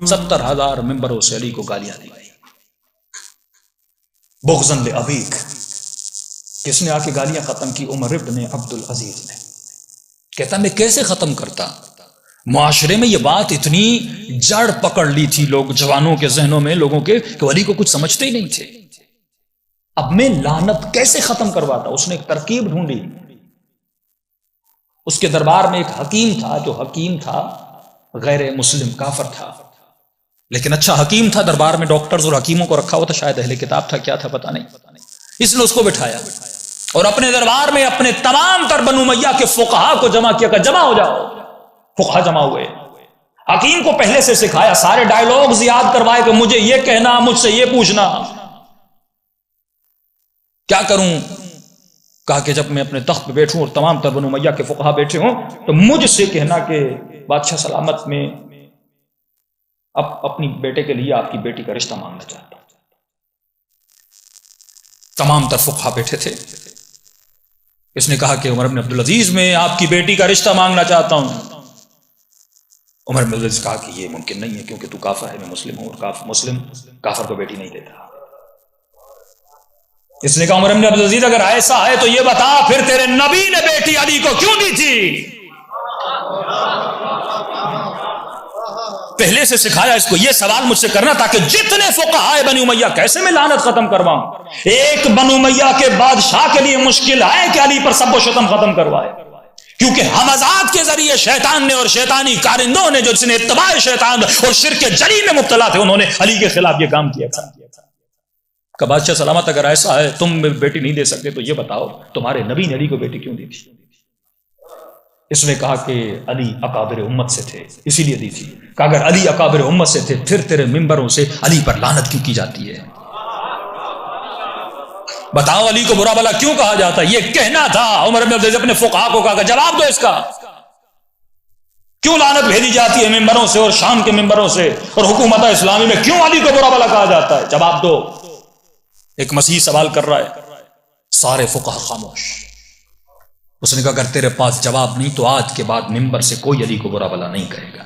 70,000 ممبروں سے علی کو گالیاں دی گئی. بغضاً لابیک. کس نے آ کے گالیاں ختم کی؟ عمر ابن عبد العزیز نے. کہتا میں کیسے ختم کرتا؟ معاشرے میں یہ بات اتنی جڑ پکڑ لی تھی لوگ، جوانوں کے ذہنوں میں، لوگوں کے، کہ ولی کو کچھ سمجھتے ہی نہیں تھے. اب میں لعنت کیسے ختم کرواتا؟ اس نے ایک ترکیب ڈھونڈی. اس کے دربار میں ایک حکیم تھا، جو حکیم تھا غیر مسلم کافر تھا، لیکن اچھا حکیم تھا. دربار میں ڈاکٹرز اور حکیموں کو رکھا ہوا تھا، شاید اہل کتاب تھا، کیا تھا پتہ نہیں. اس نے اس کو بٹھایا اور اپنے دربار میں اپنے تمام تر بنو امیہ کے فقہا کو جمع کیا کہ جمع ہو جاؤ. فقہا جمع ہوئے. حکیم کو پہلے سے سکھایا، سارے ڈائیلاگز یاد کروائے کہ مجھے یہ کہنا، مجھ سے یہ پوچھنا. کیا کروں؟ کہا کہ جب میں اپنے تخت پہ بیٹھوں اور تمام تر بنو امیہ کے فقہا بیٹھے ہوں تو مجھ سے کہنا کہ بادشاہ سلامت میں اپنی بیٹے کے لیے آپ کی بیٹی کا رشتہ مانگنا چاہتا ہوں. تمام تر فقہا بیٹھے تھے. اس نے کہا کہ عمر بن عبدالعزیز میں آپ کی بیٹی کا رشتہ مانگنا چاہتا ہوں. عمر بن عبدالعزیز کہا کہ یہ ممکن نہیں ہے کیونکہ تو کافر ہے، میں مسلم ہوں، اور مسلم کافر کو بیٹی نہیں دیتا. اس نے کہا عمر بن عبدالعزیز اگر ایسا ہے تو یہ بتا پھر تیرے نبی نے بیٹی علی کو کیوں دی تھی؟ پہلے سے سکھایا اس کو یہ سوال مجھ سے کرنا تاکہ جتنے فقہاء بنی امیہ، کیسے میں لعنت ختم کرواؤں؟ ایک بنو امیہ کے بادشاہ کے لیے مشکل ہے کہ علی پر سب و شتم ختم کروائے، کیونکہ حمزات کے ذریعے شیطان نے اور شیطانی کارندوں نے جو جس نے اتباع شیطان اور شرک جلی میں مبتلا تھے، انہوں نے علی کے خلاف یہ کام کیا تھا. کہ بادشاہ سلامت اگر ایسا ہے تم بیٹی نہیں دے سکتے تو یہ بتاؤ تمہارے نبی نے علی کو بیٹی کیوں دی تھی؟ اس نے کہا کہ علی اکابر امت سے تھے اسی لیے دی تھی. کہ اگر علی اکابر امت سے تھے پھر تیرے ممبروں سے علی پر لعنت کیوں کی جاتی ہے؟ بتاؤ علی کو برا بھلا کیوں کہا جاتا ہے؟ یہ کہنا تھا. عمر بن عبدالعزیز اپنے فقہا کو کہا کہ جواب دو اس کا، کیوں لعنت بھیجی جاتی ہے ممبروں سے اور شام کے ممبروں سے، اور حکومت اسلامی میں کیوں علی کو برا بھلا کہا جاتا ہے؟ جواب دو. ایک مسیح سوال کر رہا ہے، سارے فقہا خاموش. اس نے کہا اگر تیرے پاس جواب نہیں تو آج کے بعد ممبر سے کوئی علی کو برا بھلا نہیں کہے گا.